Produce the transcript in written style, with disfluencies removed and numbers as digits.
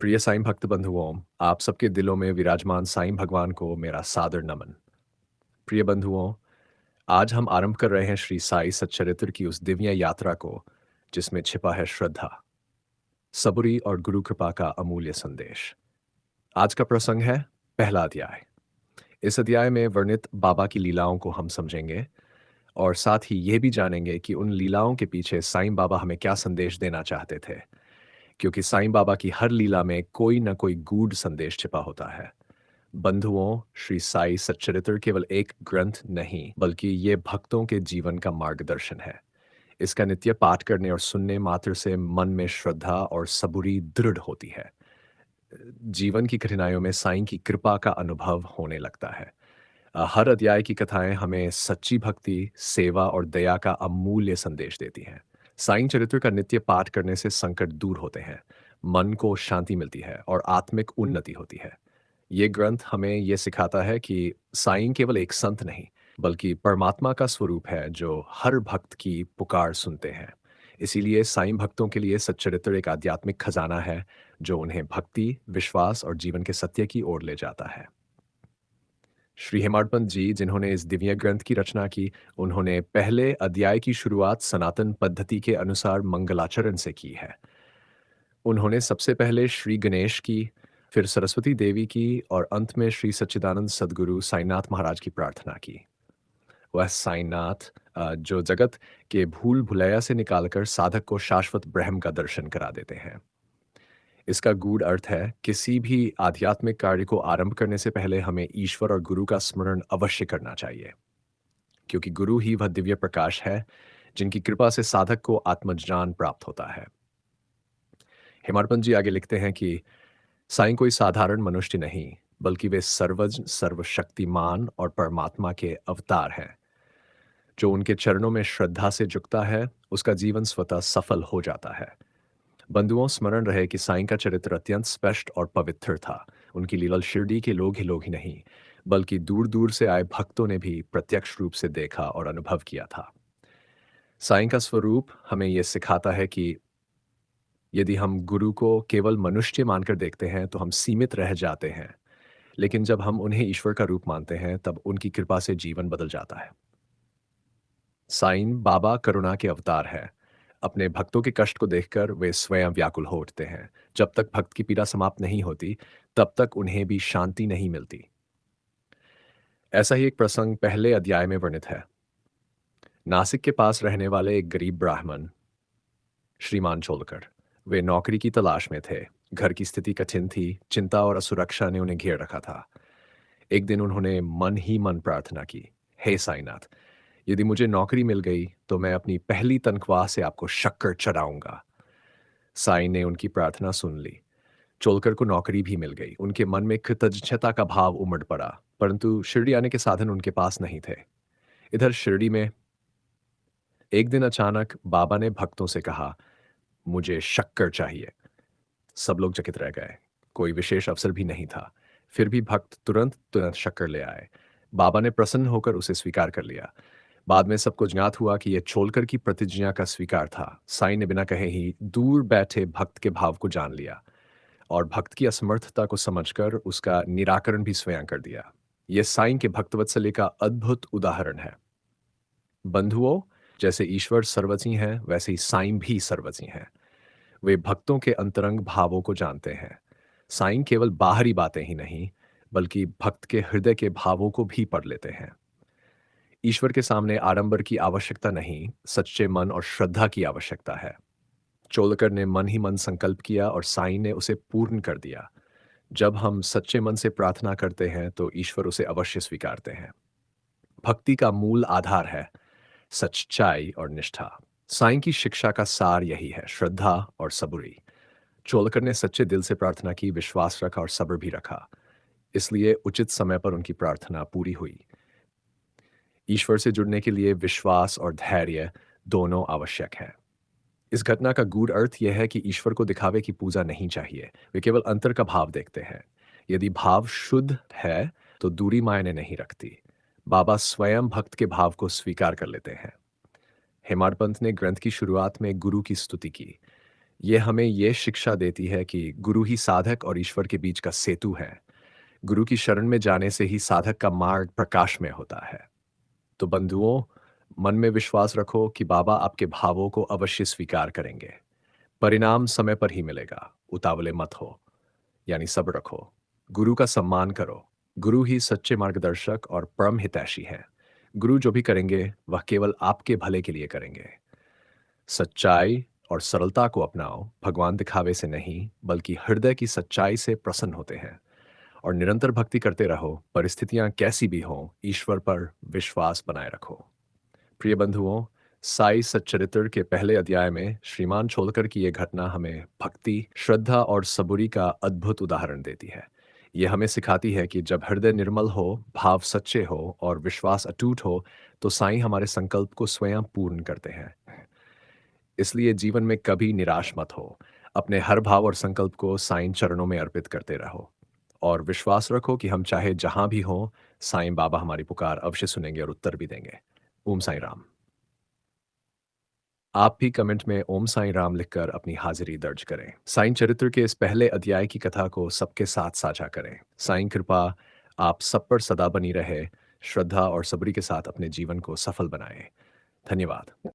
प्रिय साईं भक्त बंधुओं, आप सबके दिलों में विराजमान साईं भगवान को मेरा सादर नमन। प्रिय बंधुओं, आज हम आरंभ कर रहे हैं श्री साई सच्चरित्र की उस दिव्य यात्रा को, जिसमें छिपा है श्रद्धा, सबुरी और गुरु कृपा का अमूल्य संदेश। आज का प्रसंग है पहला अध्याय। इस अध्याय में वर्णित बाबा की लीलाओं को हम समझेंगे और साथ ही ये भी जानेंगे कि उन लीलाओं के पीछे साईं बाबा हमें क्या संदेश देना चाहते थे। क्योंकि साईं बाबा की हर लीला में कोई न कोई गूढ़ संदेश छिपा होता है। बंधुओं, श्री साई सच्चरित्र केवल एक ग्रंथ नहीं, बल्कि ये भक्तों के जीवन का मार्गदर्शन है। इसका नित्य पाठ करने और सुनने मात्र से मन में श्रद्धा और सबुरी दृढ़ होती है। जीवन की कठिनाइयों में साईं की कृपा का अनुभव होने लगता है। हर अध्याय की कथाएं हमें सच्ची भक्ति, सेवा और दया का अमूल्य संदेश देती हैं। साईं चरित्र का नित्य पाठ करने से संकट दूर होते हैं, मन को शांति मिलती है और आत्मिक उन्नति होती है। ये ग्रंथ हमें ये सिखाता है कि साईं केवल एक संत नहीं, बल्कि परमात्मा का स्वरूप है जो हर भक्त की पुकार सुनते हैं। इसीलिए साईं भक्तों के लिए सच्चरित्र एक आध्यात्मिक खजाना है, जो उन्हें भक्ति, विश्वास और जीवन के सत्य की ओर ले जाता है। श्री हेमाड पंत जी, जिन्होंने इस दिव्य ग्रंथ की रचना की, उन्होंने पहले अध्याय की शुरुआत सनातन पद्धति के अनुसार मंगलाचरण से की है। उन्होंने सबसे पहले श्री गणेश की, फिर सरस्वती देवी की और अंत में श्री सच्चिदानंद सद्गुरु साईनाथ महाराज की प्रार्थना की। वह साईनाथ जो जगत के भूल भुलैया से निकालकर साधक को शाश्वत ब्रह्म का दर्शन करा देते हैं। इसका गूढ़ अर्थ है, किसी भी आध्यात्मिक कार्य को आरंभ करने से पहले हमें ईश्वर और गुरु का स्मरण अवश्य करना चाहिए, क्योंकि गुरु ही वह दिव्य प्रकाश है जिनकी कृपा से साधक को आत्मज्ञान प्राप्त होता है। हेमाडपंत जी आगे लिखते हैं कि साईं कोई साधारण मनुष्य नहीं, बल्कि वे सर्वज्ञ, सर्वशक्तिमान और परमात्मा के अवतार हैं। जो उनके चरणों में श्रद्धा से झुकता है, उसका जीवन स्वतः सफल हो जाता है। बंधुओं, स्मरण रहे कि साईं का चरित्र अत्यंत स्पष्ट और पवित्र था। उनकी लीला शिरडी के लोग ही नहीं, बल्कि दूर दूर से आए भक्तों ने भी प्रत्यक्ष रूप से देखा और अनुभव किया था। साईं का स्वरूप हमें यह सिखाता है कि यदि हम गुरु को केवल मनुष्य मानकर देखते हैं तो हम सीमित रह जाते हैं, लेकिन जब हम उन्हें ईश्वर का रूप मानते हैं तब उनकी कृपा से जीवन बदल जाता है। साईं बाबा करुणा के अवतार है। अपने भक्तों के कष्ट को देखकर वे स्वयं व्याकुल हो उठते हैं। जब तक भक्त की पीड़ा समाप्त नहीं होती, तब तक उन्हें भी शांति नहीं मिलती। ऐसा ही एक प्रसंग पहले अध्याय में वर्णित है। नासिक के पास रहने वाले एक गरीब ब्राह्मण, श्रीमान चोलकर, वे नौकरी की तलाश में थे। घर की स्थिति कठिन थी, चिंता और असुरक्षा ने उन्हें घेर रखा था। एक दिन उन्होंने मन ही मन प्रार्थना की, हे साईनाथ, यदि मुझे नौकरी मिल गई तो मैं अपनी पहली तनख्वाह से आपको शक्कर चढ़ाऊंगा। साईं ने उनकी प्रार्थना सुन ली। चोलकर को नौकरी भी मिल गई। उनके मन में कृतज्ञता का भाव उमड़ पड़ा, परंतु शिरडी आने के साधन उनके पास नहीं थे। इधर शिरडी में एक दिन अचानक बाबा ने भक्तों से कहा, मुझे शक्कर चाहिए। सब लोग चकित रह गए। कोई विशेष अवसर भी नहीं था। फिर भी भक्त तुरंत तुरंत शक्कर ले आए। बाबा ने प्रसन्न होकर उसे स्वीकार कर लिया। बाद में सबको ज्ञात हुआ कि यह छोलकर की प्रतिज्ञा का स्वीकार था। साईं ने बिना कहे ही दूर बैठे भक्त के भाव को जान लिया और भक्त की असमर्थता को समझकर उसका निराकरण भी स्वयं कर दिया। यह साईं के भक्तवत्सल्य का अद्भुत उदाहरण है। बंधुओं, जैसे ईश्वर सर्वज्ञ हैं, वैसे ही साईं भी सर्वज्ञ हैं। वे भक्तों के अंतरंग भावों को जानते हैं। साईं केवल बाहरी बातें ही नहीं, बल्कि भक्त के हृदय के भावों को भी पढ़ लेते हैं। ईश्वर के सामने आडंबर की आवश्यकता नहीं, सच्चे मन और श्रद्धा की आवश्यकता है। चोलकर ने मन ही मन संकल्प किया और साईं ने उसे पूर्ण कर दिया। जब हम सच्चे मन से प्रार्थना करते हैं तो ईश्वर उसे अवश्य स्वीकारते हैं। भक्ति का मूल आधार है सच्चाई और निष्ठा। साईं की शिक्षा का सार यही है, श्रद्धा और सबुरी। चोलकर ने सच्चे दिल से प्रार्थना की, विश्वास रखा और सब्र भी रखा। इसलिए उचित समय पर उनकी प्रार्थना पूरी हुई। ईश्वर से जुड़ने के लिए विश्वास और धैर्य दोनों आवश्यक है। इस घटना का गूढ़ अर्थ यह है कि ईश्वर को दिखावे की पूजा नहीं चाहिए। वे केवल अंतर का भाव देखते हैं। यदि भाव शुद्ध है तो दूरी मायने नहीं रखती। बाबा स्वयं भक्त के भाव को स्वीकार कर लेते हैं। हेमाड पंत ने ग्रंथ की शुरुआत में गुरु की स्तुति की। ये हमें ये शिक्षा देती है कि गुरु ही साधक और ईश्वर के बीच का सेतु है। गुरु की शरण में जाने से ही साधक का मार्ग प्रकाशमय होता है। तो बंधुओं, मन में विश्वास रखो कि बाबा आपके भावों को अवश्य स्वीकार करेंगे। परिणाम समय पर ही मिलेगा, उतावले मत हो, यानी सब्र रखो। गुरु का सम्मान करो। गुरु ही सच्चे मार्गदर्शक और परम हितैषी हैं। गुरु जो भी करेंगे, वह केवल आपके भले के लिए करेंगे। सच्चाई और सरलता को अपनाओ। भगवान दिखावे से नहीं, बल्कि हृदय की सच्चाई से प्रसन्न होते हैं। और निरंतर भक्ति करते रहो, परिस्थितियां कैसी भी हों, ईश्वर पर विश्वास बनाए रखो। प्रिय बंधुओं, साई सच्चरित्र के पहले अध्याय में श्रीमान छोलकर की ये घटना हमें भक्ति, श्रद्धा और सबूरी का अद्भुत उदाहरण देती है। ये हमें सिखाती है कि जब हृदय निर्मल हो, भाव सच्चे हो और विश्वास अटूट हो, तो साईं हमारे संकल्प को स्वयं पूर्ण करते हैं। इसलिए जीवन में कभी निराश मत हो। अपने हर भाव और संकल्प को साईं चरणों में अर्पित करते रहो। और विश्वास रखो कि हम चाहे जहां भी हों, साईं बाबा हमारी पुकार अवश्य सुनेंगे और उत्तर भी देंगे। ओम साईं राम। आप भी कमेंट में ओम साईं राम लिखकर अपनी हाजिरी दर्ज करें। साईं चरित्र के इस पहले अध्याय की कथा को सबके साथ साझा करें। साईं कृपा आप सब पर सदा बनी रहे। श्रद्धा और सबरी के साथ अपने जीवन को सफल बनाएं। धन्यवाद।